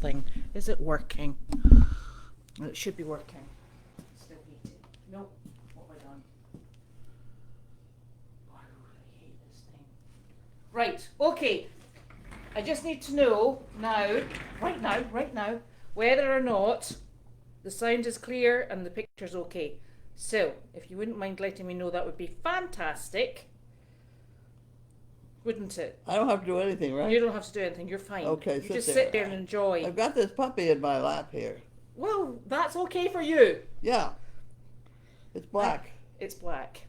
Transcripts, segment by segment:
thing. Is it working? It should be working. Still heated. Nope. What have I done? Oh, I really hate this thing. Right, okay. I just need to know now, right now, whether or not the sound is clear and the picture's okay. So, if you wouldn't mind letting me know, that would be fantastic. Wouldn't it? I don't have to do anything, right? You don't have to do anything, you're fine. Okay, you sit just there. sit there and enjoy. I've got this puppy in my lap here. Well, that's okay for you. Yeah. It's black. It's black.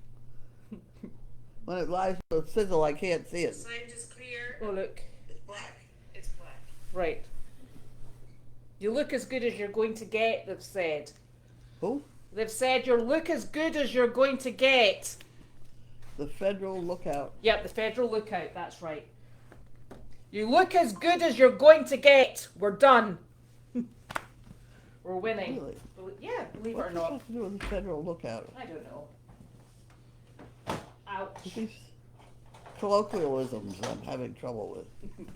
When it lies with sizzle, I can't see it. The sound is clear. Oh, look. It's black. It's black. Right. You look as good as you're going to get, they've said. Who? They've said you look as good as you're going to get. The Federal Lookout. Yep, the Federal Lookout, that's right. You look as good as you're going to get. We're done. We're winning. Really? Yeah, believe it or What's not. supposed to do with the Federal Lookout? I don't know. Ouch. These colloquialisms I'm having trouble with.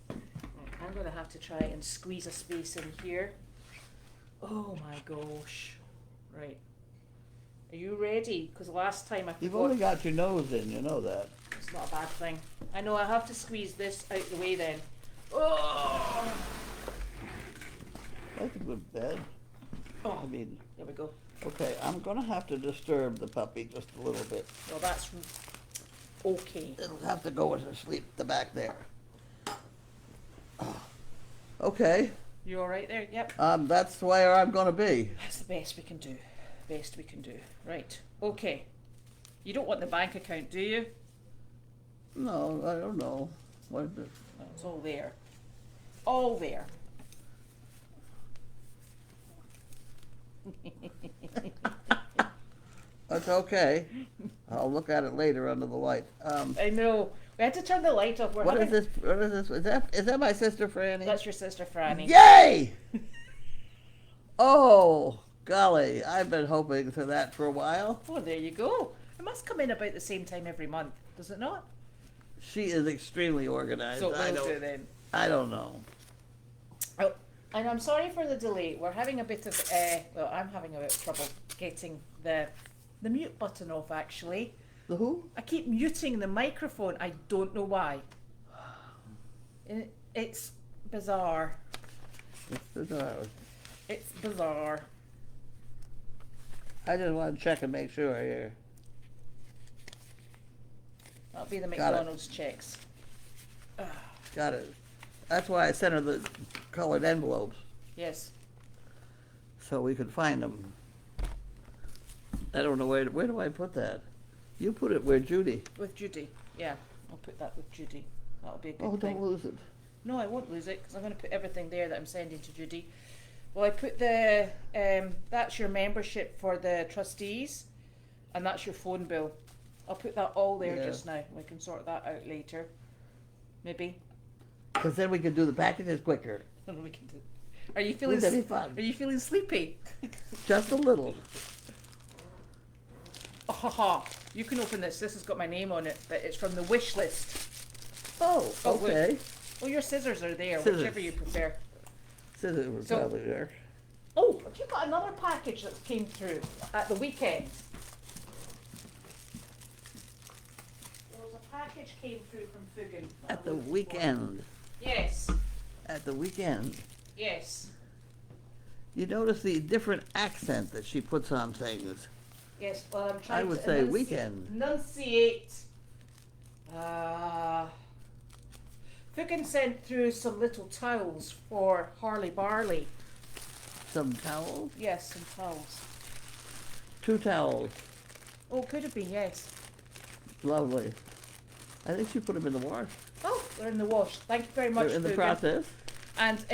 I'm going to have to try and squeeze a space in here. Oh my gosh. Right. Are you ready? Because last time I You've forgot. only got your nose in, you know that. It's not a bad thing. I know I have to squeeze this out the way then. Oh! That's a good bed. Oh, I mean, there we go. okay, I'm gonna have to disturb the puppy just a little bit. Well, that's okay. It'll have to go to sleep the back there. Okay, You all right there? Yep. that's where I'm gonna be. That's the best we can do. Best we can do. Right. Okay. You don't want the bank account, do you? No, I don't know. What is it? Well, it's all there. All there. That's okay. I'll look at it later under the light. I know. We had to turn the light off. What is this? What is this? Is that my sister Franny? That's your sister Franny. Yay! Oh, golly, I've been hoping for that for a while. Oh, there you go. It must come in about the same time every month, does it not? She is extremely organized. So we'll do then. I don't know. Oh, and I'm sorry for the delay. We're having a bit of, well, I'm having a bit of trouble getting the mute button off, actually. The who? I keep muting the microphone. I don't know why. It's bizarre. It's bizarre. It's bizarre. I just want to check and make sure here. That'll be the Got it. McDonald's checks. Got it. That's why I sent her the colored envelopes, Yes. so we could find them. I don't know where do I put that? You put it where, Judy? With Judy. Yeah. I'll put that with Judy. That'll be a good Oh, thing. don't lose it. No, I won't lose it because I'm going to put everything there that I'm sending to Judy. Well, I put the, that's your membership for the trustees, and that's your phone bill. I'll put that all there Yeah. just now. We can sort that out later. Maybe. Because then we can do the packages quicker. And we can do. Are you feeling? Wouldn't that be fun? Are you feeling sleepy? Just a little. Oh, ha ha! You can open this. This has got my name on it, but it's from the wish list. Oh, Oh, look. okay. Well, your scissors are there, Scissors. whichever you prefer. Scissors were So- probably there. Oh, have you got another package that came through at the weekend? There was a package came through from Fugan. that At I'm the looking for. weekend. Yes, At the weekend. yes, You notice the different accent that she puts on things. yes. Well, I'm trying I would to say weekend. enunciate. Fugan sent through some little towels for Harley Barley. Some towels. Yes, some towels. 2 towels. Oh, could have been, yes. Lovely. I think she put them in the wash. Oh, they're in the wash. Thank you very much, They're in the Fugan. process. And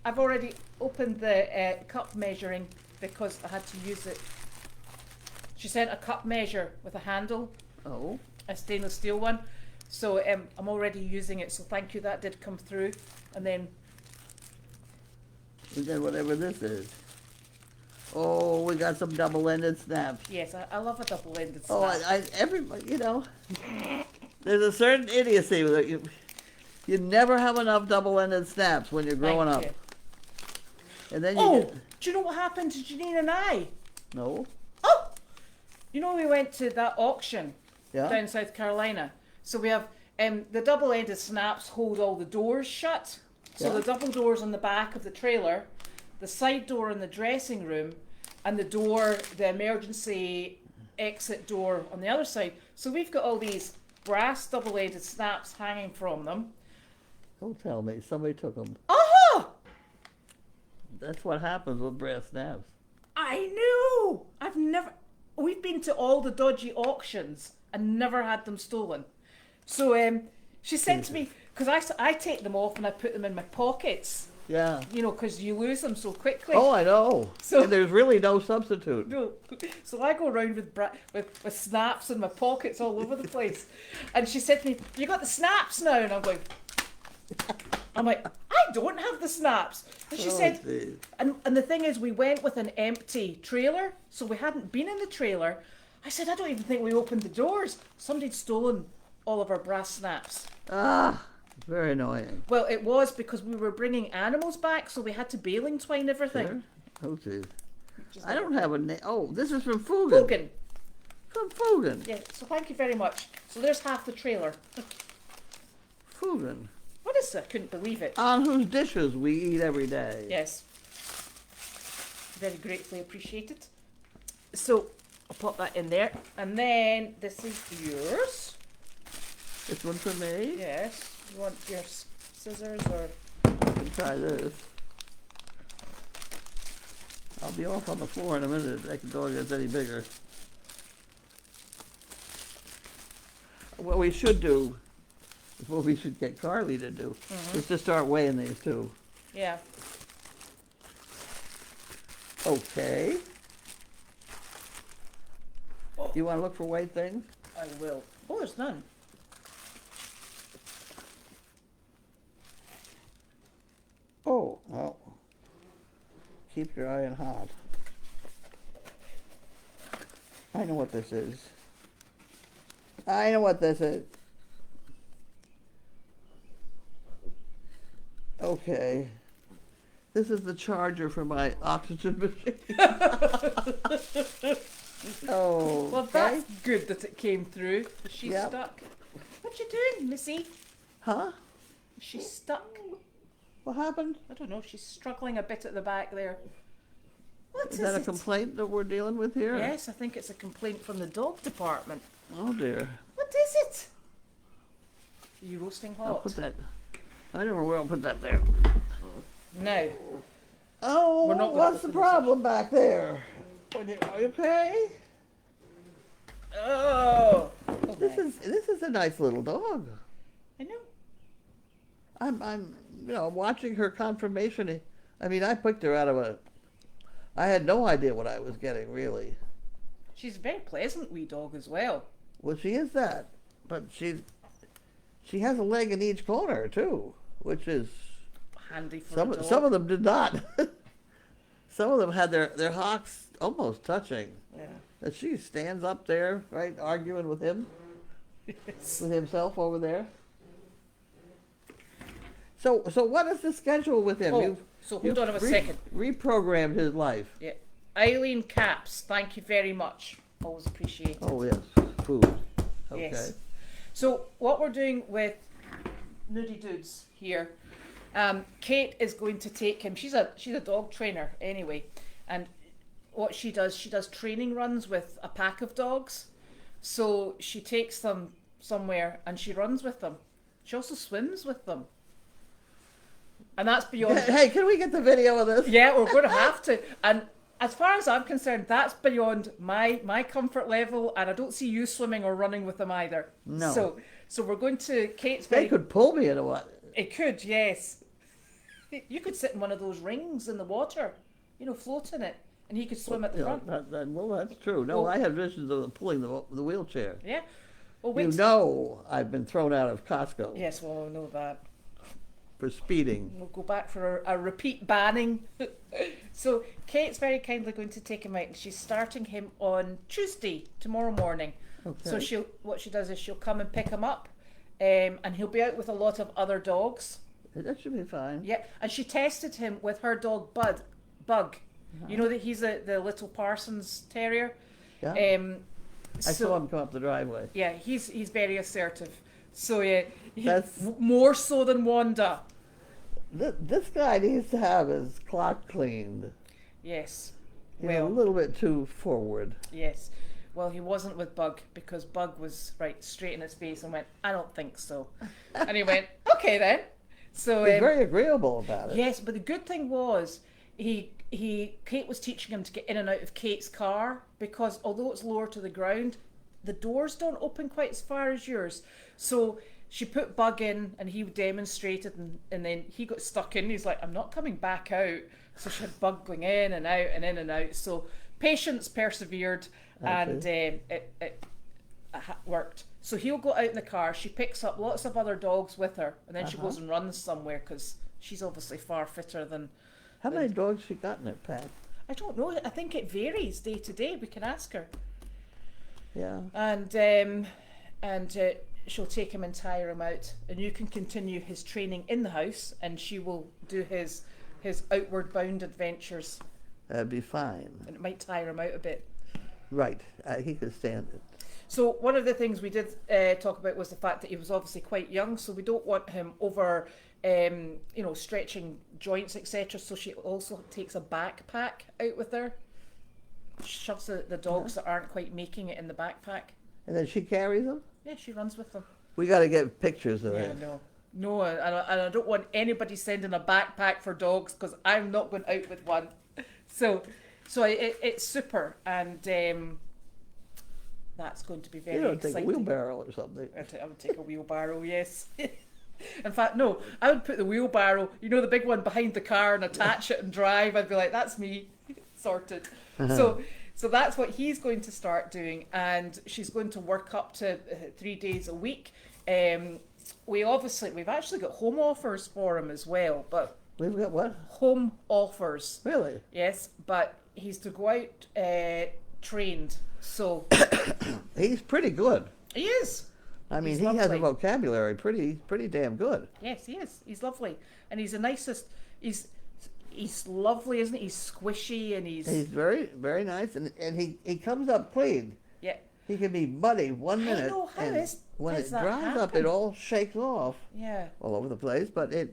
I've already opened the cup measuring because I had to use it. She sent a cup measure with a handle, Oh. a stainless steel one. So I'm already using it. So thank you. That did come through. And then, And then whatever this is. Oh, we got some double-ended snaps. yes, I love a double-ended snap. Oh, everybody, you know, there's a certain idiocy that you never have enough double-ended snaps when you're growing up. Thank And then you Oh, get, do you know what happened to Janine and I? no, Oh, you know we went to that auction yeah, down South Carolina. So we have the double-ended snaps hold all the doors shut. So Yeah. the double doors on the back of the trailer, the side door in the dressing room, and the door, the emergency exit door on the other side. So we've got all these brass double-ended snaps hanging from them. don't tell me, somebody took them. Oh, That's what happens with brass snaps. I knew. We've been to all the dodgy auctions and never had them stolen. So she said to me, because I take them off and I put them in my pockets, Yeah. you know, because you lose them so quickly. Oh, I know. So- And there's really no substitute. No. So I go around with snaps in my pockets all over the place. And she said to me, "You got the snaps now?" And I'm like, "I don't have the snaps." And she Oh, said, geez. and the thing is, we went with an empty trailer, so we hadn't been in the trailer. I said, "I don't even think we opened the doors. Somebody'd stolen all of our brass snaps." Ah, very annoying. Well, it was because we were bringing animals back, so we had to baling twine everything. Sure. Oh, geez. Just I like- don't have a name. Oh, this is from Fugan. Hogan. From Fugan. Yeah, so thank you very much. So there's half the trailer. Fugan. What is it? I couldn't believe it. On whose dishes we eat every day. Yes. Very gratefully appreciated. So I'll pop that in there. And then this is yours. This one for me. Yes. You want your scissors or... I can try this. I'll be off on the floor in a minute if that dog gets any bigger. What we should do, what we should get Carly to do, is to start weighing these too. Yeah. Okay. Do you want to look for weight things? I will. Oh, there's none. Oh, well. Keep your eye on hot. I know what this is. I know what this is. Okay. This is the charger for my oxygen machine. Oh. Well, that's good that it came through. Is she Yep. stuck? What you doing, Missy? Huh? Is she stuck? What happened? I don't know. She's struggling a bit at the back there. What Is that a it? complaint that we're dealing with here? Yes, I think it's a complaint from the dog department. Oh dear. What is it? Are you roasting I'll hot? put that. I never will put that there. No. Oh, We're not gonna what's the open this problem back there? Are you okay? Oh. This is a nice little dog. I know. I'm watching her confirmation. I mean, I picked her out of a. I had no idea what I was getting really. She's a very pleasant wee dog as well. Well, she is that, but she has a leg in each corner too, which is Handy for a dog. some of them did not. Some of them had their hocks almost touching. Yeah. And she stands up there, right, arguing with him, Yes. with himself over there. So what is the schedule with him? Oh, so hold on a second. Reprogrammed his life. Yeah. Eileen Caps, thank you very much. Always appreciate it. Oh yes, food. Okay. Yes. So what we're doing with Nudie Dudes here, Kate is going to take him. She's a dog trainer anyway, and what she does training runs with a pack of dogs. So she takes them somewhere and she runs with them. She also swims with them, and that's beyond. Hey, can we get the video of this? Yeah, we're going to have to. And as far as I'm concerned, that's beyond my comfort level, and I don't see you swimming or running with them either. No. So we're going to Kate's. They could pull me into what? It could, yes. You could sit in one of those rings in the water, float in it, and he could swim at the front. Well, that's true. No, Well- I had visions of pulling the wheelchair. Yeah. Well, You know, I've been thrown out of Costco Yes, well, I know that. for speeding. We'll go back for a repeat banning. So Kate's very kindly going to take him out, and she's starting him on Tuesday, tomorrow morning. Okay. So what she does is she'll come and pick him up, and he'll be out with a lot of other dogs. That should be fine. Yeah, and she tested him with her dog Bud Bug. You know that he's the little Parsons Terrier. Yeah. I So- saw him come up the driveway. Yeah, he's very assertive. So yeah, That's- more so than Wanda. This guy needs to have his clock cleaned. Yes. He's a little bit too forward. Yes. Well, he wasn't with Bug because Bug was right straight in his face and went, "I don't think so," and he went, "Okay then." So He's very agreeable about it. yes, but the good thing was Kate was teaching him to get in and out of Kate's car because although it's lower to the ground, the doors don't open quite as far as yours. So she put Bug in and he demonstrated and then he got stuck in. He's like, "I'm not coming back out." So she had Bug going in and out and in and out. So patience persevered and it worked. So he'll go out in the car. She picks up lots of other dogs with her and then she goes and runs somewhere because she's obviously far fitter than... How many dogs she got in her pack? I don't know. I think it varies day to day. We can ask her. Yeah. And she'll take him and tire him out, and you can continue his training in the house, and she will do his outward bound adventures, That'd be fine. and it might tire him out a bit. Right. He could stand it. So one of the things we did talk about was the fact that he was obviously quite young, so we don't want him over, stretching joints, etc. So she also takes a backpack out with her. She shoves the dogs that aren't quite making it in the backpack. And then she carries them? Yeah, she runs with them. We got to get pictures of Yeah, it. no, and I don't want anybody sending a backpack for dogs because I'm not going out with one. So it's super, and that's going to be very You don't exciting. take a wheelbarrow or something. I would take a wheelbarrow, yes. In fact, no, I would put the wheelbarrow, the big one behind the car and attach it and drive. I'd be like, that's me, sorted. So that's what he's going to start doing, and she's going to work up to 3 days a week. We've actually got home offers for him as well, but We've got what? home offers. Really? Yes, but he's to go out trained. So He's pretty good. he is. I mean, He's he has a lovely. vocabulary pretty damn good. Yes, he is. He's lovely, and he's the nicest. He's lovely, isn't he? He's squishy, and he's He's very, very nice, and he comes up clean. yeah, He can be muddy one I minute, know, how and is- when does it that dries up, happen? it all shakes off yeah, all over the place. But and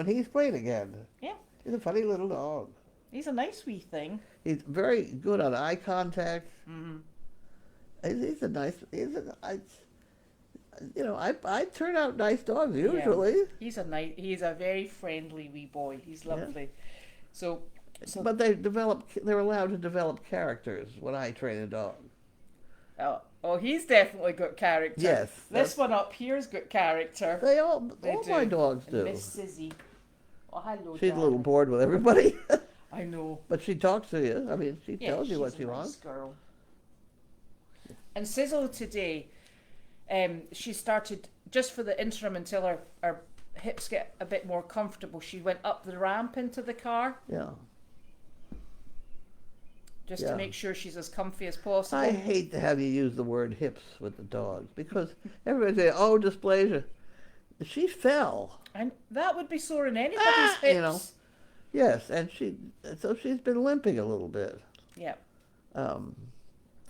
he's clean again. yeah. He's a funny little dog. He's a nice wee thing. He's very good on eye contact. Mm-hmm. I turn out nice dogs usually. He's a very friendly wee boy. He's lovely. So But they're allowed to develop characters when I train a dog. he's definitely got character. Yes, This one up here's got character. All my do. dogs And do. Miss Sizzy. Oh, hello, She's a little darling. bored with everybody, I know. but she talks to you. I mean, she Yeah, tells you what she's she a nice wants. girl. And Sizzle today, she started, just for the interim until her hips get a bit more comfortable, she went up the ramp into the car Yeah. just Yeah. to make sure she's as comfy as possible. I hate to have you use the word hips with the dogs because everybody say, "Oh, dysplasia." She fell. And that would be sore in anybody's hips. You know. Yes, and so she's been limping a little bit. Yeah.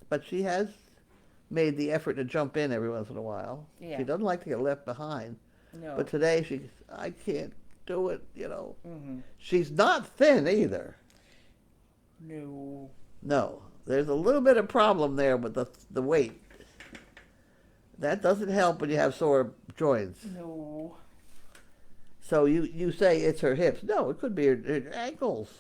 But she has made the effort to jump in every once in a while. Yeah. She doesn't like to get left behind. No. But today I can't do it, Mm-hmm. She's not thin either. No. No, there's a little bit of problem there with the weight. That doesn't help when you have sore joints. No. So you say it's her hips. No, it could be her ankles.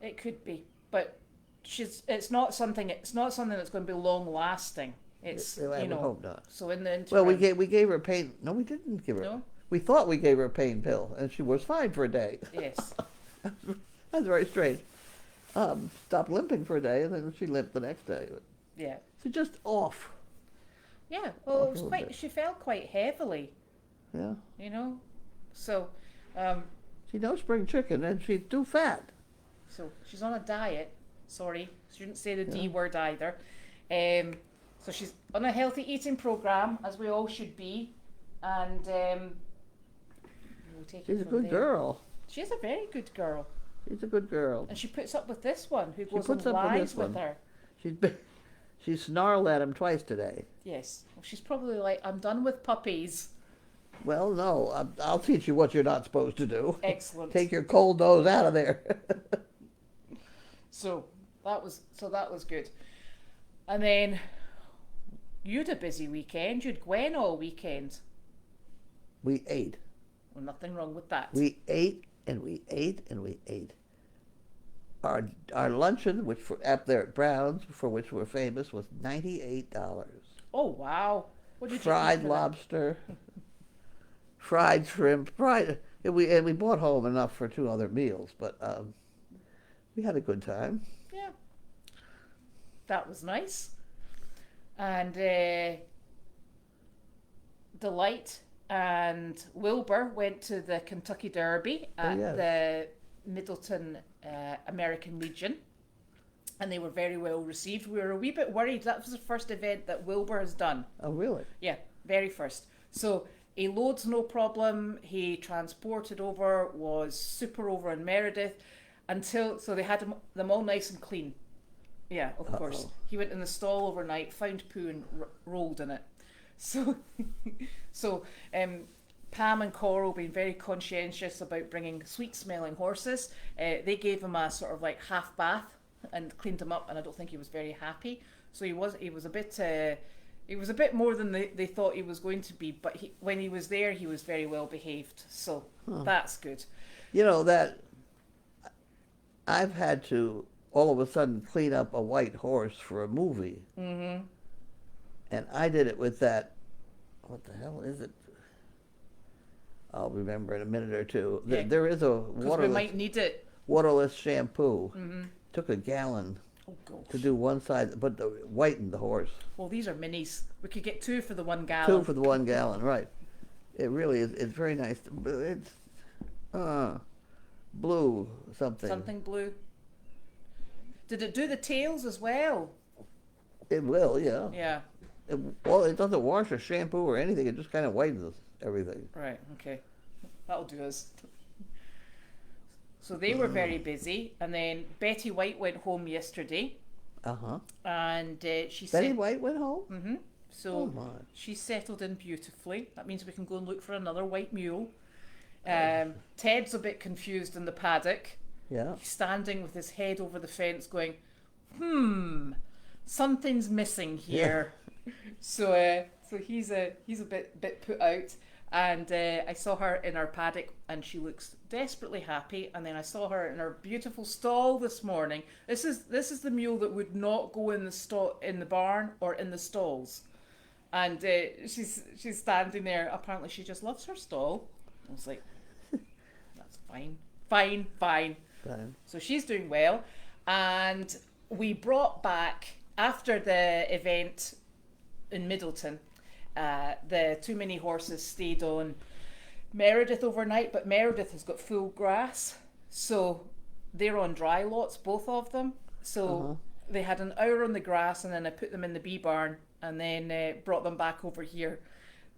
It could be, but it's not something that's going to be long lasting. It's I would hope not. So in the interim, Well, we gave her a pain. No, we didn't give her. No? We thought we gave her a pain pill, and she was fine for a day. Yes. That's very strange. Stopped limping for a day, and then she limped the next day. Yeah. She's just off. Yeah. Well, Off it was a little quite. bit. She fell quite heavily. Yeah. So, She's no spring chicken, and she's too fat. so she's on a diet. Sorry, shouldn't say the D Yeah. word either. So she's on a healthy eating program, as we all should be, and we'll take it She's a from good there. girl. She's a very good girl. She's a good girl. And she puts up with this one who She goes and puts up with lies this with one. her. She snarled at him twice today. Yes. Well, she's probably like, I'm done with puppies. Well, no, I'll teach you what you're not supposed to do. Excellent. Take your cold nose out of there. So that was good. And then you'd a busy weekend. You'd Gwen all weekend. We ate. Well, nothing wrong with that. We ate and we ate and we ate. Our luncheon, which up there at Brown's, for which we're famous, was $98. Oh wow! What did you Fried eat for lobster, fried shrimp, and we brought home enough for 2 other meals, but we had a good time. that? Yeah, that was nice. And Delight and Wilbur went to the Kentucky Derby at yes. the Middleton American Legion, and they were very well received. We were a wee bit worried. That was the first event that Wilbur has done. Oh, really? Yeah, very first. So he loads no problem. He transported over, was super over in Meredith, so they had them all nice and clean. Yeah, of course. He went in the stall overnight, found poo and rolled in it. So, Pam and Coral being very conscientious about bringing sweet-smelling horses. They gave him a sort of like half bath and cleaned him up, and I don't think he was very happy. So he was a bit more than they thought he was going to be. But when he was there, he was very well behaved. So that's good. You know that I've had to all of a sudden clean up a white horse for a movie. Mm-hmm. And I did it with that, what the hell is it? I'll remember in a minute or two. Yeah. There is a We might need it. waterless shampoo. Mm-hmm. Took a gallon Oh, gosh. to do one side, but whitened the horse. Well, these are minis. We could get 2 for the 1 gallon. 2 for the 1 gallon, right. It really is. It's very nice. It's blue something. Something blue. Did it do the tails as well? It will, yeah. Yeah. It doesn't wash or shampoo or anything. It just kind of whitens everything. Right, okay. That'll do us. So they were very busy, and then Betty White went home yesterday, Uh-huh. and she Betty said, White went home? mm-hmm. So Oh, my. she settled in beautifully. That means we can go and look for another white mule. Ted's a bit confused in the paddock. Yeah. He's standing with his head over the fence going, something's missing here. So he's a bit put out. And I saw her in her paddock, and she looks desperately happy. And then I saw her in her beautiful stall this morning. This is the mule that would not go in the barn or in the stalls. And she's standing there. Apparently, she just loves her stall. I was like, that's fine. Fine. So she's doing well. And we brought back, after the event in Middleton, the too many horses stayed on Meredith overnight, but Meredith has got full grass, so they're on dry lots, both of them. So they had an hour on the grass, and then I put them in the bee barn, and then brought them back over here.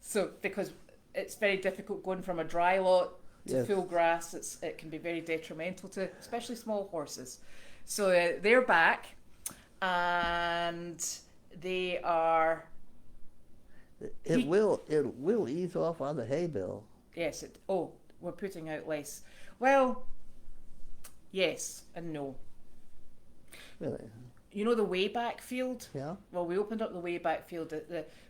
So because it's very difficult going from a dry lot to Yes. full grass, it can be very detrimental to especially small horses. So they're back, and they are. It will ease off on the hay bill. Yes. We're putting out less. Well, yes and no. Really? You know the Wayback Field? Yeah. Well, we opened up the Wayback Field.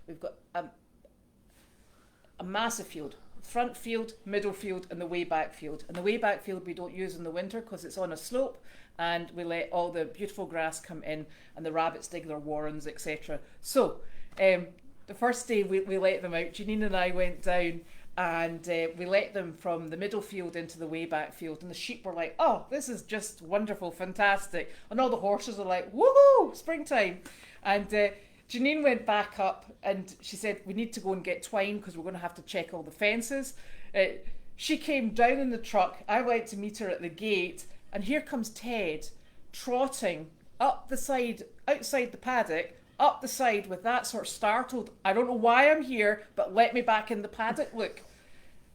We've got a massive field. Front field, middle field, and the Wayback Field. And the Wayback Field we don't use in the winter because it's on a slope, and we let all the beautiful grass come in, and the rabbits dig their warrens, etc. So, the first day we let them out, Janine and I went down, and we let them from the middle field into the Wayback Field, and the sheep were like, oh, this is just wonderful, fantastic. And all the horses are like, woohoo, springtime. And Janine went back up, and she said, we need to go and get twine because we're going to have to check all the fences. She came down in the truck. I went to meet her at the gate, and here comes Ted trotting up the side, outside the paddock, up the side with that sort of startled, I don't know why I'm here, but let me back in the paddock look.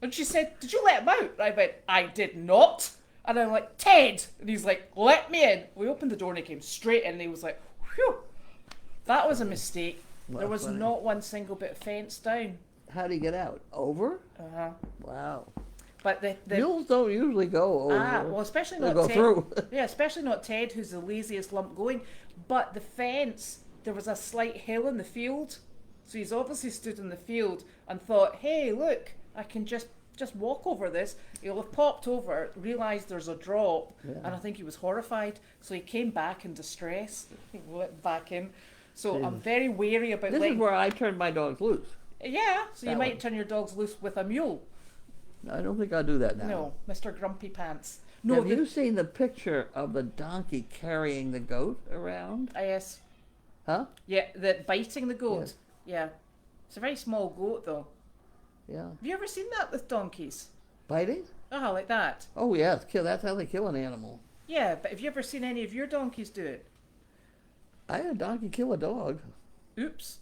And she said, did you let him out? I went, I did not. And I'm like, Ted! And he's like, let me in. We opened the door and he came straight in and he was like, whew. That was a mistake. Well, there was funny. not one single bit of fence down. How do you get out? Over? Uh-huh. Wow. But the Mules don't usually go over. well, especially They not go Ted. through. Yeah, especially not Ted, who's the laziest lump going. But the fence, there was a slight hill in the field. So he's obviously stood in the field and thought, hey, look, I can just walk over this. He'll have popped over, realised there's a drop, and I think he was horrified. So he came back in distress. He went back in. So I'm very wary about This is letting... where I turn my dogs loose. Yeah, so you That might one. turn your dogs loose with a mule. I don't think I'll do that now. No, Mr. Grumpy Pants. No, Have you seen the picture of the donkey carrying the goat around? Yes. Huh? Yeah, the biting the goat. Yes. Yeah. It's a very small goat, though. Yeah. Have you ever seen that with donkeys? Biting? Oh, like that. Oh, yes. That's how they kill an animal. Yeah, but have you ever seen any of your donkeys do it? I had a donkey kill a dog. Oops.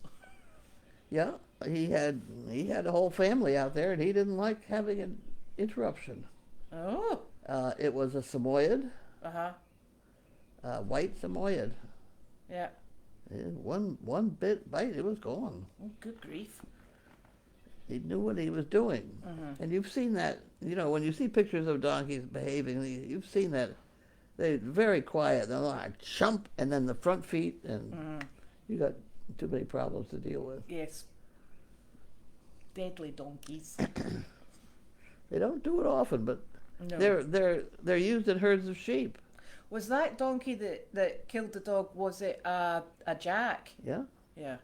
Yeah. He had a whole family out there, and he didn't like having an interruption. Oh. It was a Samoyed, Uh-huh. white Samoyed. Yeah. One bite, it was gone. Oh, good grief. He knew what he was doing. Mhm. And you've seen that, when you see pictures of donkeys behaving, you've seen that. They're very quiet. They're like chump, and then the front feet, and you got too many problems to deal with. Yes. Deadly donkeys. They don't do it often, but No. they're used in herds of sheep. Was that donkey that killed the dog, was it a Jack? Yeah, Yeah.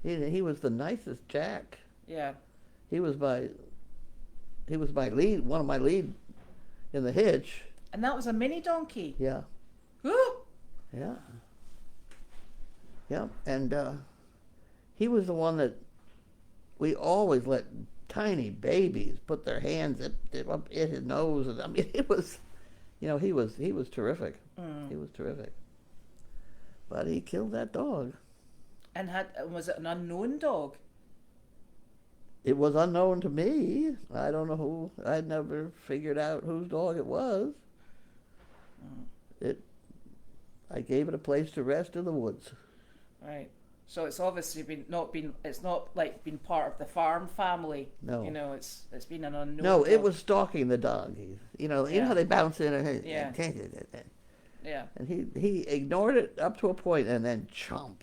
he was the nicest Jack. Yeah. He was my lead, one of my lead in the hitch. And that was a mini donkey. Yeah, Ooh! yeah, yeah. And he was the one that we always let tiny babies put their hands up in his nose, and I mean, it was, he was terrific. He was terrific. But he killed that dog. And was it an unknown dog? It was unknown to me. I don't know who. I never figured out whose dog it was. I gave it a place to rest in the woods. Right. So it's obviously it's not like been part of the farm family. No. It's been an unknown No, it dog. was stalking the dog. You know Yeah. how they bounce in and Yeah. Yeah. and he ignored it up to a point and then chomp.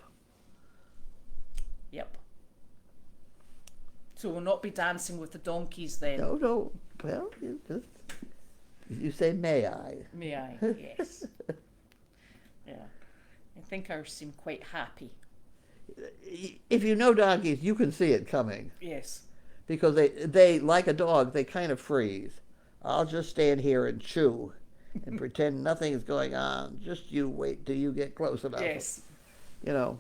Yep. So we'll not be dancing with the donkeys then. No. Well, you say, may I? May I? Yes. Yeah. I think ours seem quite happy. If you know donkeys, you can see it coming. Yes. Because they like a dog, they kind of freeze. I'll just stand here and chew and pretend nothing is going on. Just you wait till you get close enough. Yes. Yeah.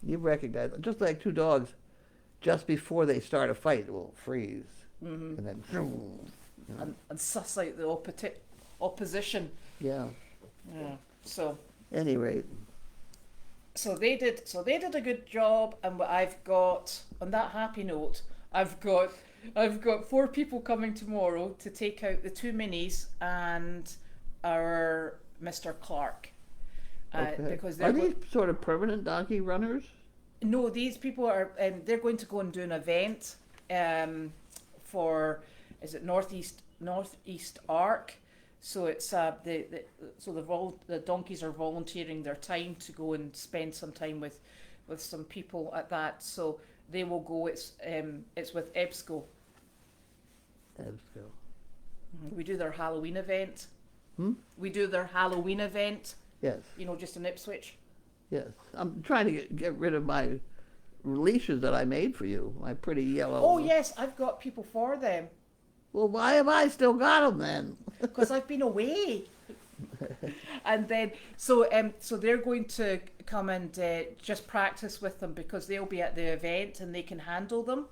You recognize it. Just like two dogs, just before they start a fight, will freeze. Mm-hmm. And then, And suss out the opposition. yeah. Yeah. So. Any rate. So they did a good job, and what I've got on that happy note, I've got 4 people coming tomorrow to take out the 2 minis and our Mr. Clark. Okay. Because Are they're these sort of permanent donkey runners? no, these people are they're going to go and do an event for, is it Northeast Arc. So it's the donkeys are volunteering their time to go and spend some time with some people at that. So they will go. It's with EBSCO. EBSCO. We do their Halloween event. Hmm? We do their Halloween event. Yes. Just in Ipswich. Yes. I'm trying to get rid of my leashes that I made for you. My pretty yellow. Oh yes, I've got people for them Well, why have I still got them then? because I've been away. And then so they're going to come and just practice with them because they'll be at the event and they can handle them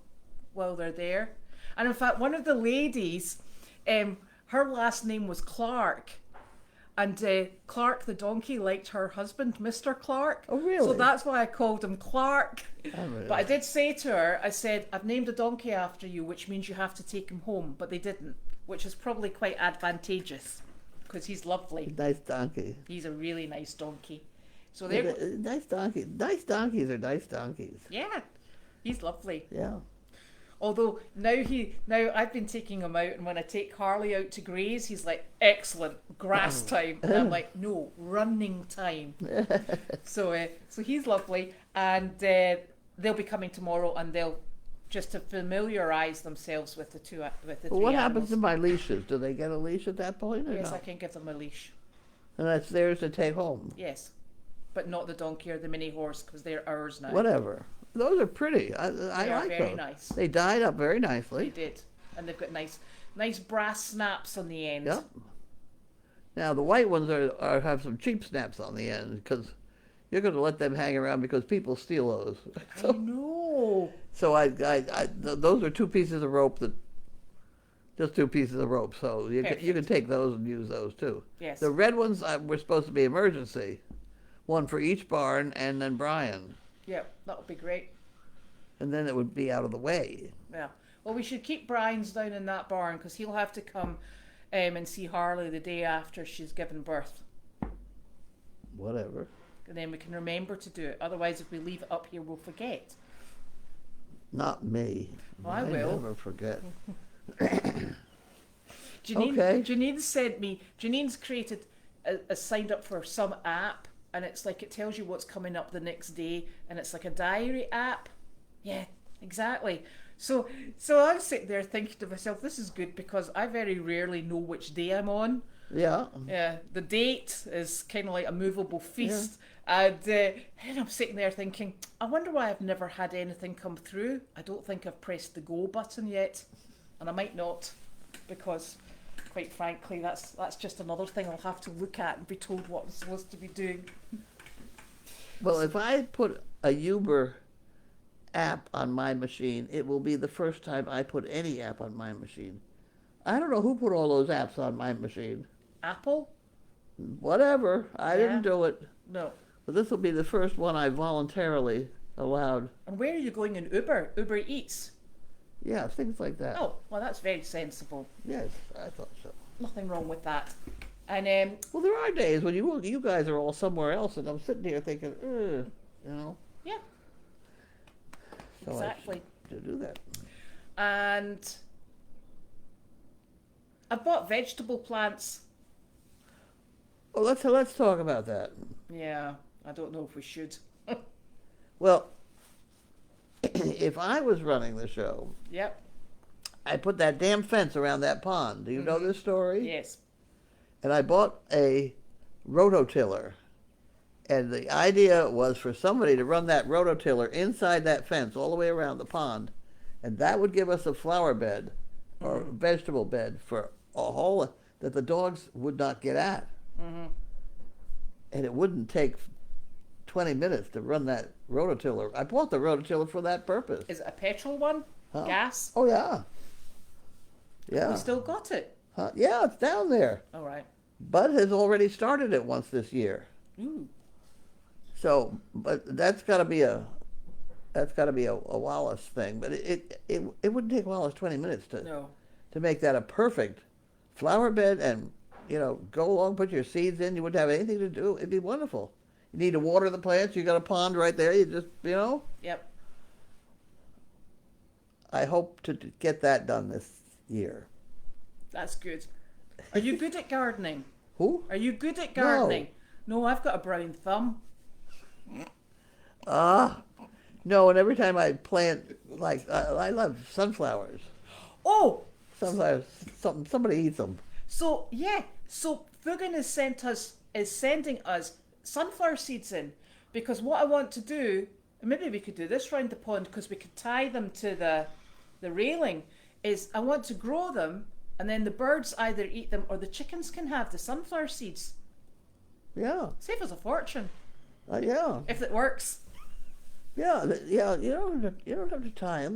while they're there. And in fact, one of the ladies, her last name was Clark. And Clark the donkey liked her husband, Mr. Clark. Oh, really? So that's why I called him Clark. Oh, really? But I did say to her, I said, I've named a donkey after you, which means you have to take him home. But they didn't. which is probably quite advantageous because he's lovely. Nice donkey. He's a really nice donkey. So Yeah, they're nice donkey. Nice donkeys are nice donkeys. yeah, he's lovely. Yeah. Although now I've been taking him out, and when I take Harley out to graze, he's like, excellent, grass time. And I'm like, no, running time. So he's lovely, and they'll be coming tomorrow, and they'll just to familiarise themselves with the two with the Well, three what happens animals. to my leashes? Do they get a leash at that point or Yes, no? I can give them a leash. And that's theirs to take home. Yes, but not the donkey or the mini horse because they're ours now. Whatever. Those are pretty. I They like are very those. nice. They dyed up very They nicely. did, and they've got nice brass snaps on the end. Yep. Now the white ones have some cheap snaps on the end because you're going to let them hang around because people steal those. I know. So those are two pieces of rope just two pieces of rope. So you can take those and use those too. Yes. The red ones were supposed to be emergency, one for each barn and then Brian, Yeah, that would be great. and then it would be out of the way. Yeah. Well, we should keep Brian's down in that barn because he'll have to come and see Harley the day after she's given birth. Whatever. And then we can remember to do it. Otherwise, if we leave it up here, we'll forget. Not me. Oh, I will. never forget. Janine's created signed up for some app, and it's like it tells you what's coming up the next day, and it's like a diary app. Yeah, exactly. So I'm sitting there thinking to myself, this is good because I very rarely know which day I'm on. Yeah. Yeah, the date is kind of like a movable feast. And I'm sitting there thinking, I wonder why I've never had anything come through. I don't think I've pressed the go button yet. And I might not, because quite frankly, that's just another thing I'll have to look at and be told what I'm supposed to be doing. Well, if I put a Uber app on my machine, it will be the first time I put any app on my machine. I don't know who put all those apps on my machine. Apple? Whatever. I didn't do it. No. But this will be the first one I voluntarily allowed. And where are you going in Uber? Uber Eats? Yeah, things like that. Oh, well, that's very sensible. Yes, I thought so. Nothing wrong with that. And Well, there are days when you guys are all somewhere else, and I'm sitting here thinking, yeah, So exactly. I should do that. And I bought vegetable plants. Oh, let's talk about that. Yeah, I don't know if we should. Well, if I was running the show, Yep. I put that damn fence around that pond. Do you know this story? Yes. And I bought a rototiller. And the idea was for somebody to run that rototiller inside that fence all the way around the pond. And that would give us a flower bed or vegetable bed for a hole that the dogs would not get at. Mm-hmm. And it wouldn't take 20 minutes to run that rototiller. I bought the rototiller for that purpose. Is it a petrol one? Huh? Gas? Oh, yeah. Yeah. We still got it. Huh? Yeah, it's down there. All right. Bud has already started it once this year. Ooh. So, but that's got to be a Wallace thing. But it wouldn't take Wallace 20 minutes to make that a perfect flower bed and, go along, put your seeds in. You wouldn't have anything to do. It'd be wonderful. You need to water the plants. You got a pond right there. You just, Yep. I hope to get that done this year. That's good. Are you good at gardening? Who? Are you good at gardening? No, I've got a brown thumb. No, and every time I plant, I love sunflowers. Oh, Sunflowers, somebody eats them. so Fugan is sending us sunflower seeds in, because what I want to do, and maybe we could do this round the pond because we could tie them to the railing, is I want to grow them and then the birds either eat them or the chickens can have the sunflower seeds. Yeah, Save us a fortune yeah, if it works. yeah, yeah. You don't have to tie them.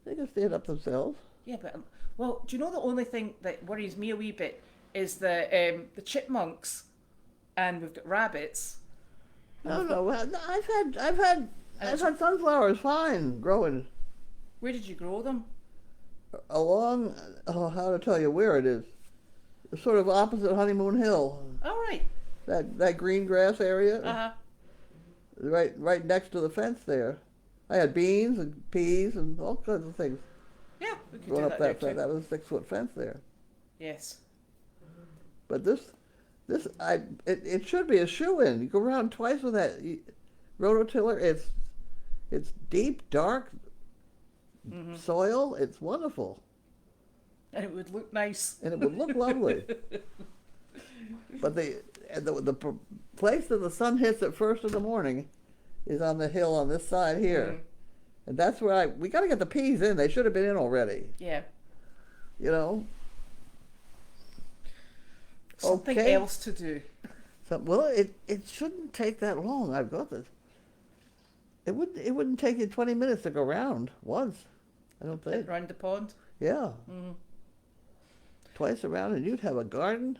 They can stand up themselves. Yeah, but well, do you know the only thing that worries me a wee bit is the chipmunks, and we've got rabbits. No. Well, I've had sunflowers fine growing. Where did you grow them? along, oh, how to tell you where it is. It's sort of opposite Honeymoon Hill. All right. That green grass area. Uh-huh. Right next to the fence there. I had beans and peas and all kinds of things Yeah, we could going do up that there that fence. too. That was a 6-foot fence there. Yes. But it should be a shoe-in. You go around twice with that rototiller. It's deep, dark soil. It's wonderful, And it would look nice. and it would look lovely. But the place that the sun hits at first in the morning is on the hill on this side here, and that's where we got to get the peas in. They should have been in already. Yeah. You know. Something Okay. else to do. Well, it shouldn't take that long. I've got this. It wouldn't take you 20 minutes to go round once. I don't think. Round the pond. Yeah. Mm. Twice around, and you'd have a garden.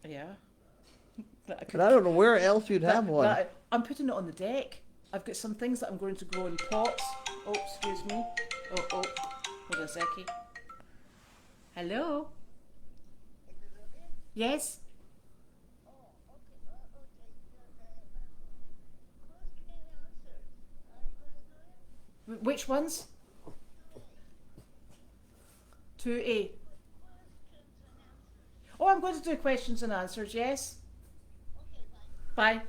Yeah. And I don't know where else you'd have one. I'm putting it on the deck. I've got some things that I'm going to grow in pots. Oh, excuse me. Oh, hold on a seckie. Hello? Yes? Which ones? 2A. Oh, I'm going to do questions and answers, yes? Bye.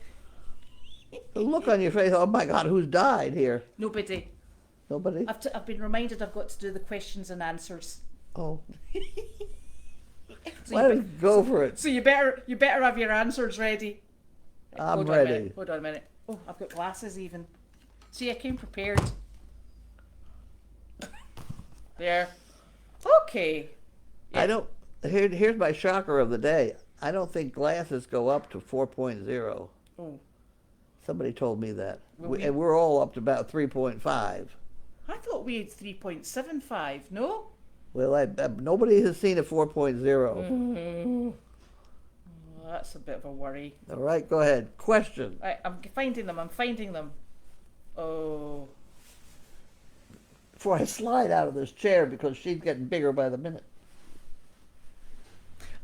The look on your face. Oh my God, who's died here? Nobody. Nobody. I've been reminded I've got to do the questions and answers. Oh. So Why you, don't go for it? so you better have your answers ready. I'm Hold on a minute, ready. Hold on a minute. Oh, I've got glasses even. See, I came prepared. There. Okay. Yeah. I don't. Here's my shocker of the day. I don't think glasses go up to 4.0. Oh, Somebody told me that. Well, And we're all up to about 3.5. I thought we had 3.75. No. Well, nobody has seen a 4.0. Well, that's a bit of a worry. All right, go ahead. Question. I'm finding them. Oh. Before I slide out of this chair because she's getting bigger by the minute.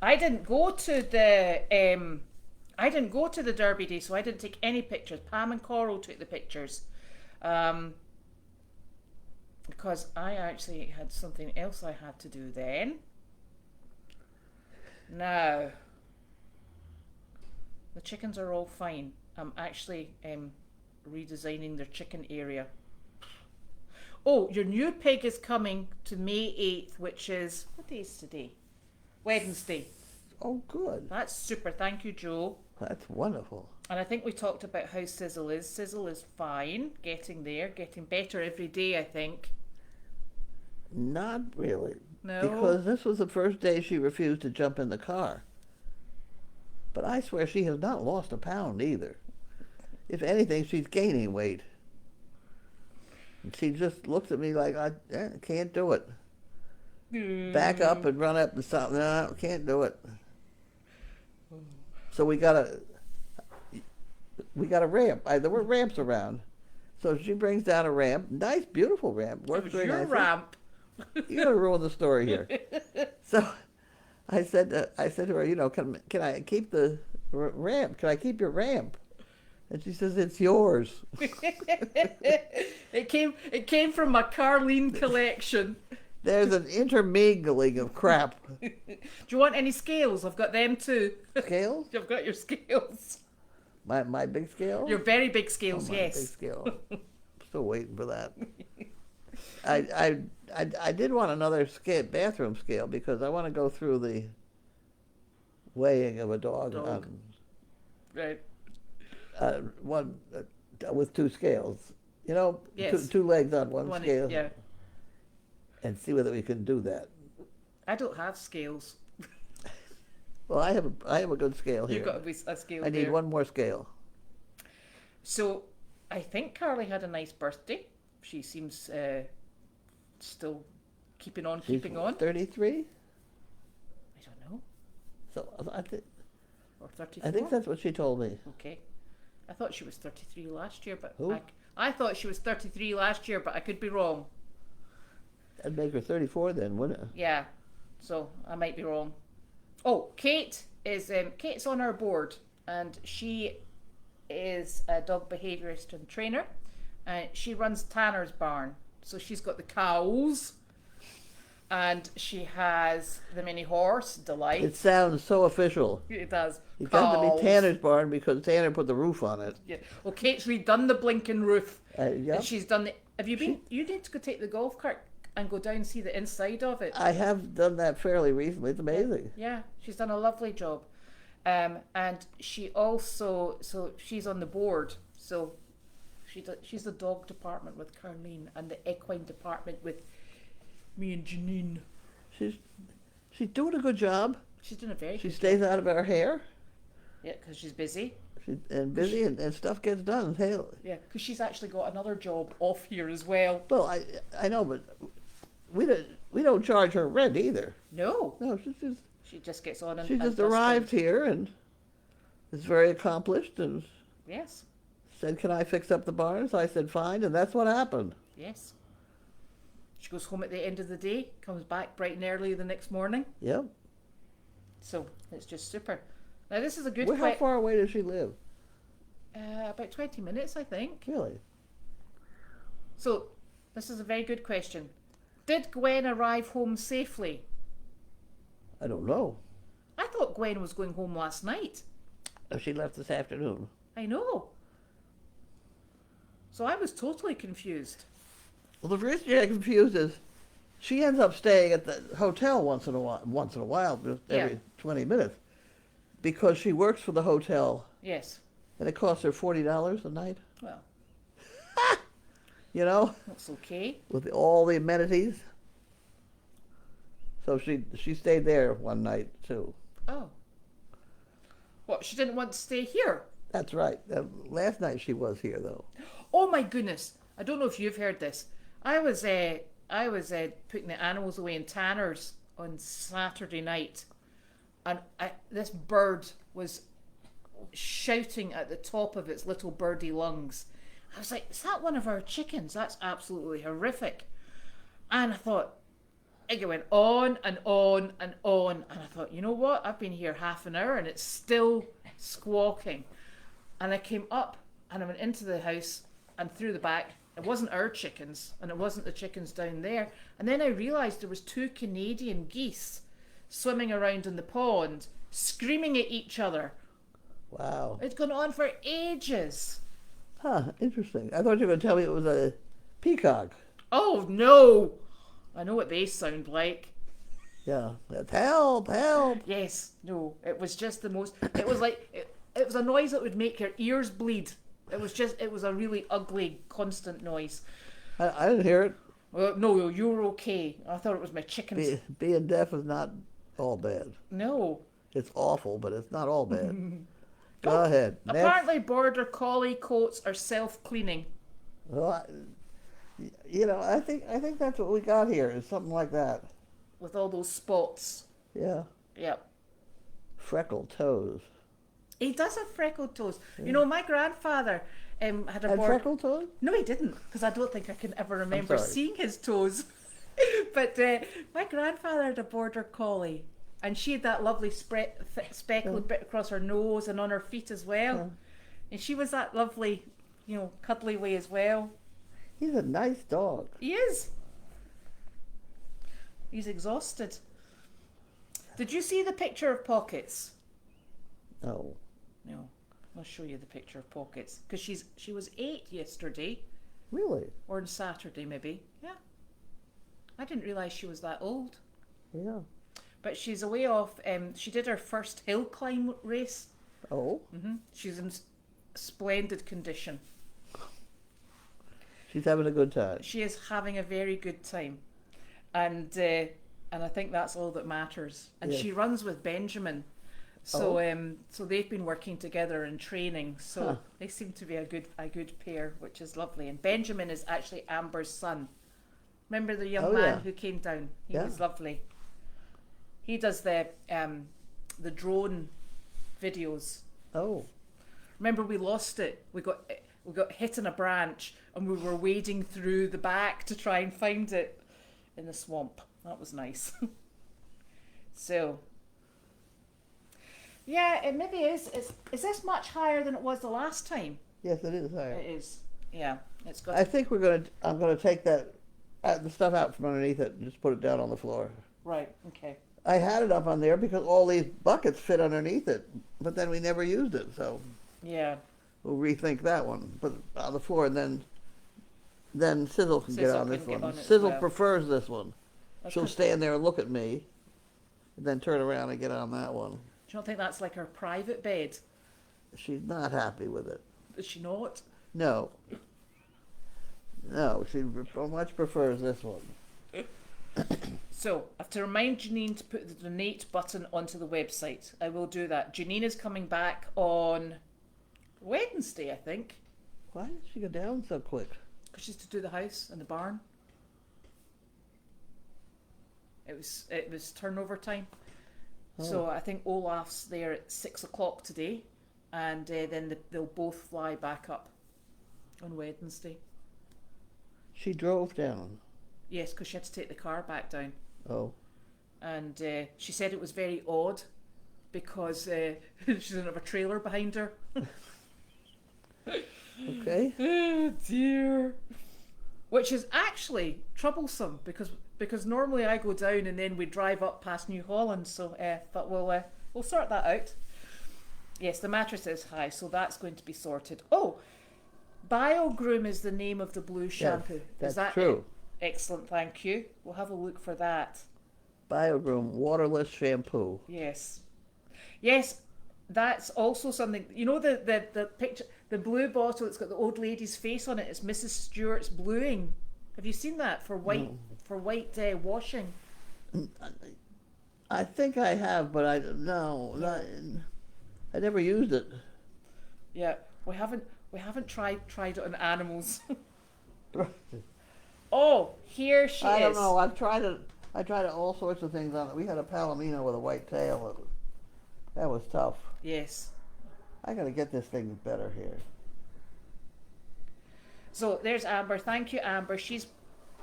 I didn't go to the Derby Day, so I didn't take any pictures. Pam and Coral took the pictures, because I actually had something else I had to do then. Now, the chickens are all fine. I'm actually redesigning their chicken area. Oh, your new pig is coming to May 8th, which is, what day is today? Wednesday. Oh, good. That's super. Thank you, Joe. That's wonderful. And I think we talked about how Sizzle is. Sizzle is fine, getting there, getting better every day, I think. Not really. No. Because this was the first day she refused to jump in the car. But I swear she has not lost a pound either. If anything, she's gaining weight. And she just looks at me like, I can't do it. Back up and run up and stop. No, can't do it. So we got a ramp. There were ramps around. So she brings down a ramp. Nice, beautiful ramp. Works It was very your nicely. ramp. You're gonna ruin the story here. So I said to her, can I keep the ramp? Can I keep your ramp? And she says, it's yours. It came from my Carlene collection. There's an intermingling of crap. Do you want any scales? I've got them too. Scales? You've got your scales. My big scale? Your very big scales, my yes. big scale. Still waiting for that. I did want another bathroom scale because I want to go through the weighing of a dog. Right. One with two scales. Yes. Two legs on one scale. Yeah. And see whether we can do that. I don't have scales. Well, I have a good scale here. You've got a scale I need there. one more scale. So, I think Carly had a nice birthday. She seems still keeping on. 33. I don't know. So I think. Or 34. I think that's what she told me. Okay. I thought she was 33 last year, but Who? I thought she was 33 last year, but I could be wrong. That'd make her 34 then, wouldn't it? Yeah, so I might be wrong. Oh, Kate's on our board, and she is a dog behaviourist and trainer. She runs Tanner's barn, so she's got the cows, and she has the mini horse, Delight. It sounds so official. It does. It got to be Tanner's barn because Tanner put the roof on it. Yeah. Well, Kate's redone the blinking roof. Yeah. And she's done the. Have you been? You need to go take the golf cart and go down and see the inside of it. I have done that fairly recently. It's amazing. Yeah, she's done a lovely job. And she also, so she's on the board. So she's the dog department with Carlene and the equine department with me and Janine. She's doing a good job. She's doing a very She good stays job. out of our hair. Yeah, because she's busy. And stuff gets done. Hey, Yeah, because she's actually got another job off here as well. well, I know, but we don't charge her rent either. No, No, she just gets on and she and just does arrived things. here and is very accomplished and Yes, said, "Can I fix up the barn?" So I said, "Fine," and that's what happened. yes. She goes home at the end of the day, comes back bright and early the next morning. Yep. So it's just super. Now this is a good How far away does she live? about 20 minutes, I think. Really? So this is a very good question. Did Gwen arrive home safely? I don't know. I thought Gwen was going home last night. Oh, she left this afternoon. I know. So I was totally confused. Well, the reason you're confused is she ends up staying at the hotel once in a while, just every 20 minutes, because she works for the hotel, Yes. and it costs her $40 a night. Well, You know, that's okay. with all the amenities. So she stayed there one night too. Oh. What, she didn't want to stay here? That's right. Last night she was here though. Oh my goodness. I don't know if you've heard this. I was putting the animals away in Tanner's on Saturday night, and this bird was shouting at the top of its little birdie lungs. I was like, is that one of our chickens? That's absolutely horrific. And I thought, it went on and on and on, and I thought, you know what? I've been here half an hour and it's still squawking. And I came up and I went into the house and through the back. It wasn't our chickens, and it wasn't the chickens down there. And then I realised there was 2 Canadian geese swimming around in the pond, screaming at each other. Wow. It's gone on for ages. Huh, interesting. I thought you were going to tell me it was a peacock. Oh no! I know what they sound like. Yeah. That's help, help. Yes, no. It was just the most. It was like it was a noise that would make your ears bleed. It was a really ugly, constant noise. I didn't hear it. Well, no, you were okay. I thought it was my chickens. Being deaf is not all bad. No. It's awful, but it's not all bad. Go ahead. Next. Apparently, border collie coats are self-cleaning. Well, I think that's what we got here. Is something like that. With all those spots. Yeah. Yep. Freckled toes. He does have freckled toes. Yeah. You know, my grandfather had a Had border... freckled toes? No, he didn't, because I don't think I can ever remember seeing his toes. But my grandfather had a border collie, and she had that lovely speckled bit across her nose and on her feet as well. Yeah. And she was that lovely, cuddly way as well. He's a nice dog. He is. He's exhausted. Did you see the picture of Pockets? No. No. I'll show you the picture of Pockets. Because she was 8 yesterday. Really? Or on Saturday, maybe. Yeah. I didn't realise she was that old. Yeah. But she's away off. She did her first hill climb race. Oh. Mm-hmm. She's in splendid condition. She's having a good time. She is having a very good time. And I think that's all that matters. And she runs with Benjamin. So so they've been working together in training. So they seem to be a good pair, which is lovely. And Benjamin is actually Amber's son. Remember the young man who came down? He was lovely. He does the drone videos. Oh. Remember we lost it. We got hit in a branch and we were wading through the back to try and find it. in the swamp. That was nice. So, yeah, it maybe is. Is this much higher than it was the last time? Yes, it is higher. It is. Yeah, it's got. I think I'm gonna take the stuff out from underneath it and just put it down on the floor. Right. Okay. I had it up on there because all these buckets fit underneath it, but then we never used it, so Yeah. we'll rethink that one. Put it on the floor, and then Sizzle can get Sizzle on this can get one. on it as Sizzle well. prefers this one. That's She'll 'cause- stand there and look at me, and then turn around and get on that one. Do you not think that's like her private bed? She's not happy with it. Is she not? No. No, she much prefers this one. So, I have to remind Janine to put the donate button onto the website. I will do that. Janine is coming back on Wednesday, I think, Why did she go down so quick? because she's to do the house and the barn. It was turnover time. So Oh. I think Olaf's there at 6 o'clock today, and then they'll both fly back up on Wednesday. She drove down. Yes, because she had to take the car back down. Oh. And she said it was very odd because she didn't have a trailer behind her. Okay. Oh dear. Which is actually troublesome because normally I go down and then we drive up past New Holland. So, but we'll sort that out. Yes, the mattress is high, so that's going to be sorted. Oh, BioGroom is the name of the blue shampoo. That's is that true. Excellent, thank you. We'll have a look for that. BioGroom waterless shampoo. Yes. Yes, that's also something. You know the picture, the blue bottle that's got the old lady's face on it. It's Mrs. Stewart's bluing. Have you seen that for white washing? I think I have, but I never used it. Yeah, we haven't tried it on animals. Oh, here she I is. don't know. I've tried it. I tried all sorts of things on it. We had a palomino with a white tail. That was tough. Yes. I got to get this thing better here. So there's Amber. Thank you, Amber. She's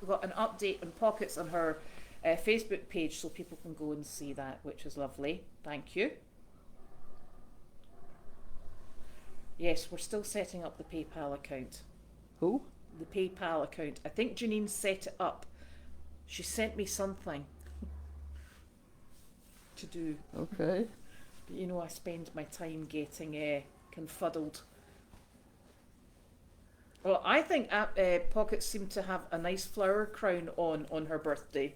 got an update on Pockets on her Facebook page, so people can go and see that, which is lovely. Thank you. Yes, we're still setting up the PayPal account. Who? The PayPal account. I think Janine set it up. She sent me something to do. Okay. But you know, I spend my time getting confuddled. Well, I think Pockets seemed to have a nice flower crown on her birthday.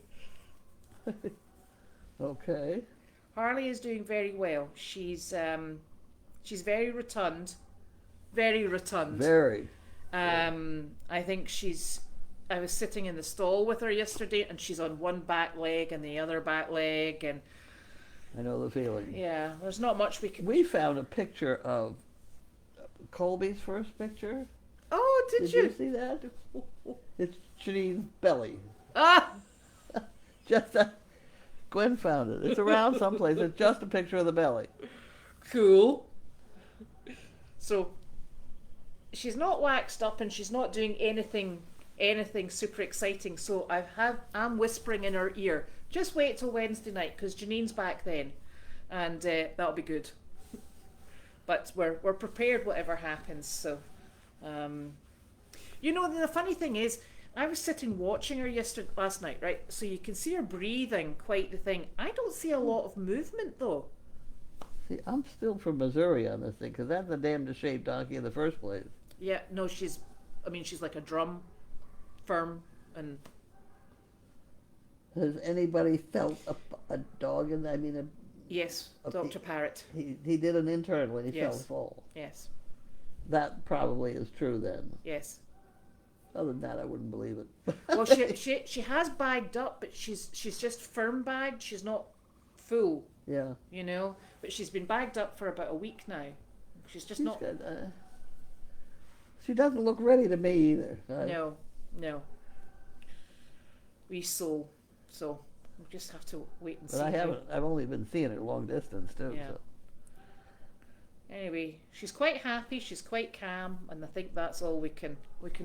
Okay. Harley is doing very well. She's very rotund. Very rotund. Very. I think I was sitting in the stall with her yesterday and she's on one back leg and the other back leg, and I know the feeling. yeah, there's not much we can... We found a picture of Colby's first picture. Oh, did you? see that? It's Janine's belly. Ah! Just Gwen found it. It's around someplace. It's just a picture of the belly. Cool. So, she's not waxed up and she's not doing anything super exciting, so I'm whispering in her ear, just wait till Wednesday night because Janine's back then, and that'll be good. But we're prepared whatever happens. So, you know, the funny thing is, I was sitting watching her last night, right? So you can see her breathing, quite the thing. I don't see a lot of movement though. See, I'm still from Missouri on this thing because that's a damned shaped donkey in the first place. Yeah, no, she's like a drum, firm, and... Has anybody felt a dog in that? I mean, Yes, Dr. Parrott. he did an intern when he fell Yes. fall. Yes, That probably is true then. yes. Other than that, I wouldn't believe it. Well, she has bagged up, but she's just firm bagged. She's not full, Yeah. you know. But she's been bagged up for about a week now. She's just She's not... got, she doesn't look ready to me either. No. Wee soul. So we'll just have to wait and see. But I've only been seeing it long distance too. Yeah. So. Anyway, she's quite happy, she's quite calm, and I think that's all we can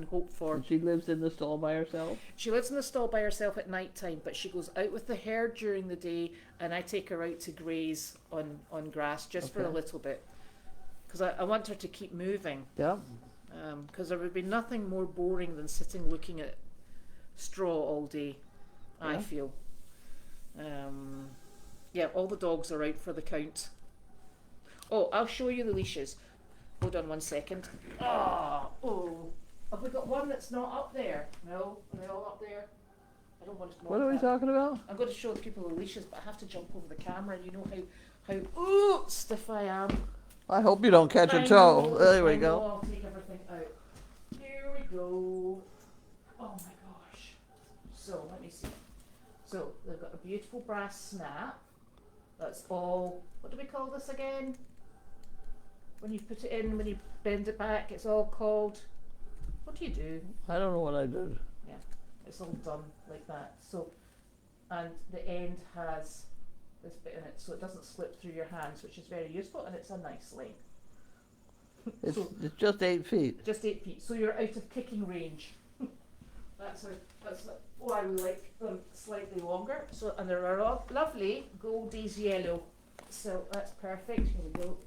hope for. And she lives in the stall by herself? She lives in the stall by herself at night time, but she goes out with the herd during the day, and I take her out to graze on grass just for a Okay. little bit. Because I want her to keep moving. Yeah. Because there would be nothing more boring than sitting looking at straw all day, I Yeah. feel. Yeah, all the dogs are out for the count. Oh, I'll show you the leashes. Hold on 1 second. Oh. Have we got one that's not up there? No? Are they all up there? I don't want to What are we talking about? I'm going to show people the leashes, but I have to jump over the camera. You know how stiff I am. I hope you don't catch a I toe. know, There we I know, go. I'll take everything out. Here we go. Oh my gosh. So, let me see. So, they've got a beautiful brass snap. That's all, what do we call this again? When you put it in, when you bend it back, it's all called, what do you do? I don't know what I did. Yeah, it's all done like that. So, and the end has this bit in it, so it doesn't slip through your hands, which is very useful, and it's a nice length. It's, So- it's just 8 feet. Just 8 feet, so you're out of kicking range. that's why we like them slightly longer. So, and they're all lovely Goldy's yellow. So that's perfect. Here we go.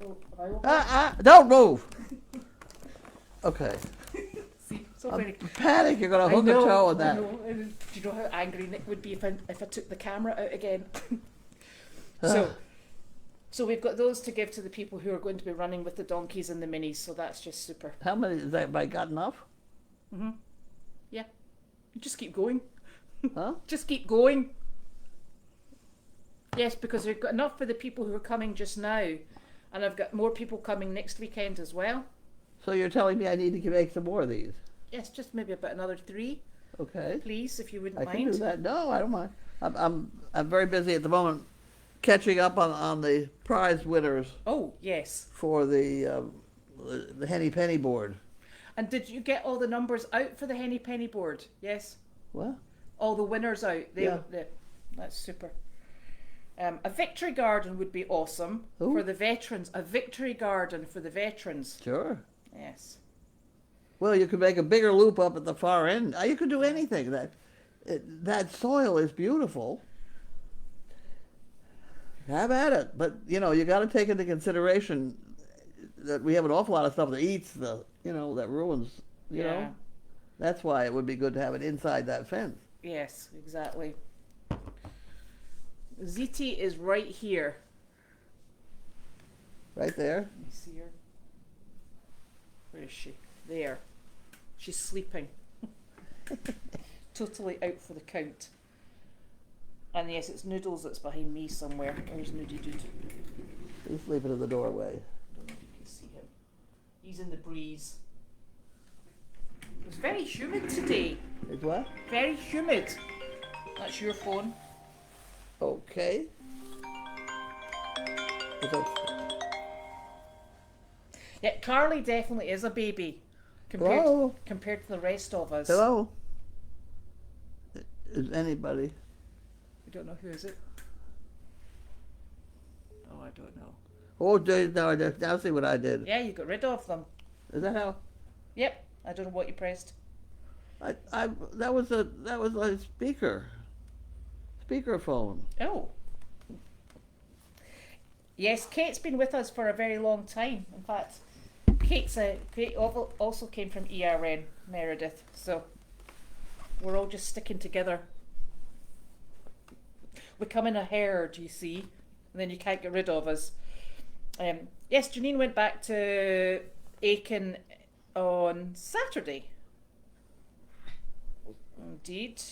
Don't move! Okay. See, so I'm very. panic you're going to I hook know, a toe on I that. know. And do you know how angry Nick would be if I took the camera out again? So we've got those to give to the people who are going to be running with the donkeys and the minis. So that's just super. How many, is that by got enough? Yeah. Just keep going. Huh? Just keep going. Yes, because we've got enough for the people who are coming just now, and I've got more people coming next weekend as well. So you're telling me I need to make some more of these? Yes, just maybe about another 3, Okay. please, if you wouldn't I mind. can do that. No, I don't mind. I'm very busy at the moment catching up on the prize winners Oh, yes. for the Henny Penny board. And did you get all the numbers out for the Henny Penny board? Yes? What? All the winners out? Yeah. That's super. A victory garden would be awesome Who? for the veterans. A victory garden for the veterans. Sure. Yes. Well, you could make a bigger loop up at the far end. You could do anything. That soil is beautiful. Have at it. But, you got to take into consideration that we have an awful lot of stuff that eats that ruins, you know. That's why it would be good to have it inside that fence. Yes, exactly. ZT is right here. Right there. Let me see her. Where is she? There. She's sleeping. Totally out for the count. And yes, it's Noodles that's behind me somewhere. Where's Noody Dood? He's sleeping in the doorway. I don't know if you can see him. He's in the breeze. It was very humid today. It's what? Very humid. That's your phone. Okay. Yeah, Carly definitely is a baby Hello? compared to the rest of us. Hello? Is anybody? We don't know who is it. Oh, I don't know. Oh, now see what I did. Yeah, you got rid of them. Is that how? Yep. I don't know what you pressed. That was a speakerphone. Oh. Yes, Kate's been with us for a very long time. In fact, Kate also came from ERN, Meredith. So we're all just sticking together. We come in a herd, you see, and then you can't get rid of us. Yes, Janine went back to Aiken on Saturday. Indeed.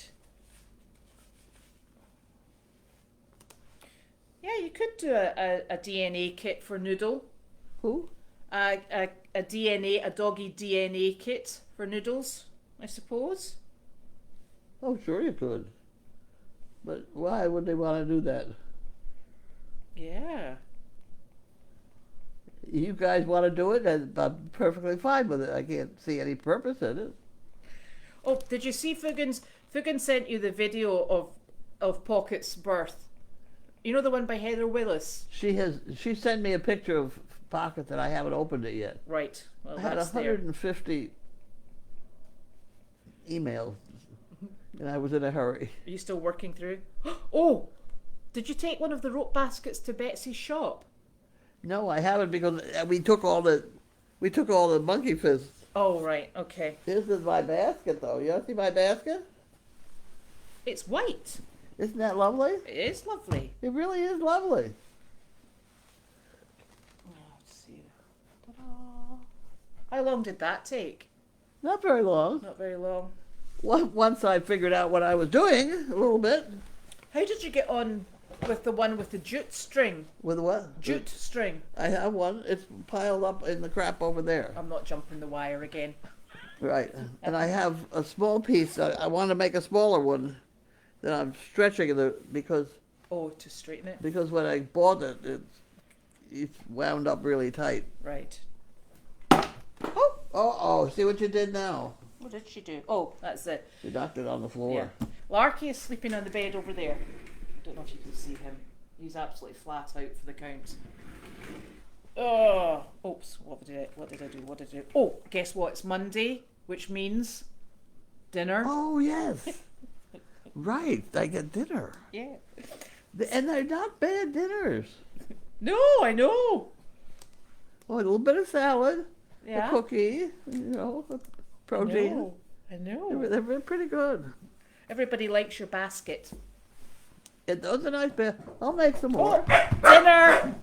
Yeah, you could do a DNA kit for Noodle. Who? A doggy DNA kit for Noodles, I suppose. Oh, sure you could. But why would they want to do that? Yeah. You guys want to do it, and I'm perfectly fine with it. I can't see any purpose in it. Oh, did you see Fugan sent you the video of Pocket's birth? You know the one by Heather Willis? She sent me a picture of pocket that I haven't opened it yet. Right. Well, I had that's 150 emails, and I was in a hurry. Are you still working through? Oh, did you take one of the rope baskets to Betsy's shop? No, I haven't because we took all the monkey fists. Oh, right. Okay. This is my basket, though. You want to see my basket? It's white. Isn't that lovely? It is lovely. It really is lovely. Let's see. Ta-da. How long did that take? Not very long. Not very long. Once I figured out what I was doing a little bit. How did you get on with the one with the jute string? With what? Jute string. I have one. It's piled up in the crap over there. I'm not jumping the wire again. Right. And I have a small piece. I want to make a smaller one that I'm stretching because Oh, to straighten it? because when I bought it, it's wound up really tight. Right. Oh, see what you did now? What did she do? Oh, that's it. You knocked it on the floor. Yeah. Larky is sleeping on the bed over there. I don't know if you can see him. He's absolutely flat out for the count. Oh, oops! What did I do? Oh, guess what? It's Monday, which means dinner. Oh, yes. Right, I get dinner. Yeah. And they're not bad dinners. No, I know. Oh, a little bit of salad, Yeah. a cookie, protein. I know. They're pretty good. Everybody likes your basket. Those are nice. I'll make some more. Dinner.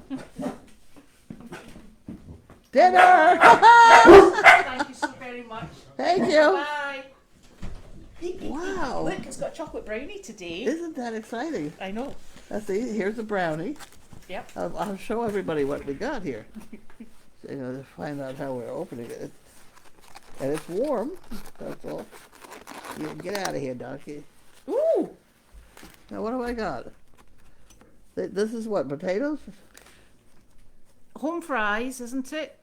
Dinner! Thank you so very much. Thank you. Bye. Wow. Look, it's got chocolate brownie today. Isn't that exciting? I know. Let's see, here's a brownie. Yep. I'll show everybody what we got here. So, to find out how we're opening it. And it's warm, that's all. You get out of here, donkey. Ooh. Now, what do I got? This is what, potatoes? Home fries, isn't it?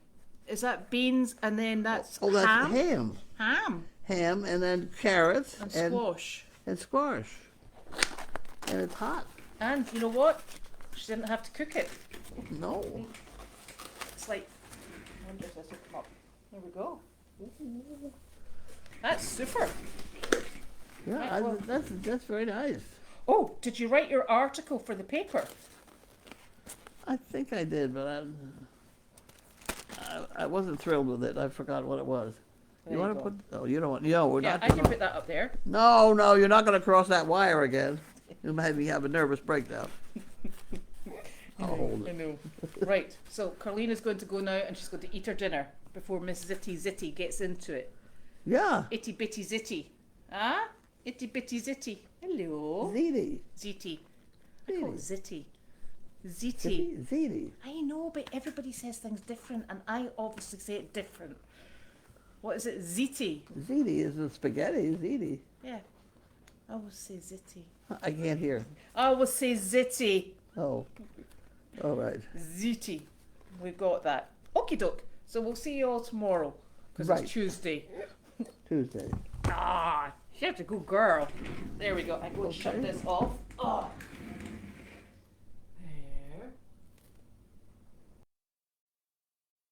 Is that beans and then that's Oh, that's ham? ham. Ham. Ham, and then carrots. And squash. And squash. And it's hot. And you know what? She didn't have to cook it. No. It's like, I wonder if this will come up. There we go. Ooh. That's super. Yeah, Right, well- that's very nice. Oh, did you write your article for the paper? I think I did, but I wasn't thrilled with it. I forgot what it was. There You you want to go. put? Oh, you don't want. No, we're Yeah, not. I can put that up there. No, you're not going to cross that wire again. You made me have a nervous breakdown. I'll hold I it. know. Right, so Carlene is going to go now and she's going to eat her dinner before Miss Zitty gets into it. Yeah. Itty bitty zitty. Ah? Itty bitty zitty. Hello. Ziti. Zitty. I call it zitty. Zitty. Ziti. I know, but everybody says things different and I obviously say it different. What is it? Ziti. Ziti is the spaghetti. Ziti. Yeah. I will say zitty. I can't hear. I will say zitty. Oh. All right. Ziti. We've got that. Okie doke. So we'll see you all tomorrow. Because Right. it's Tuesday. Tuesday. Ah, she's a good girl. There we go. I go and shut Okay. this off. Oh.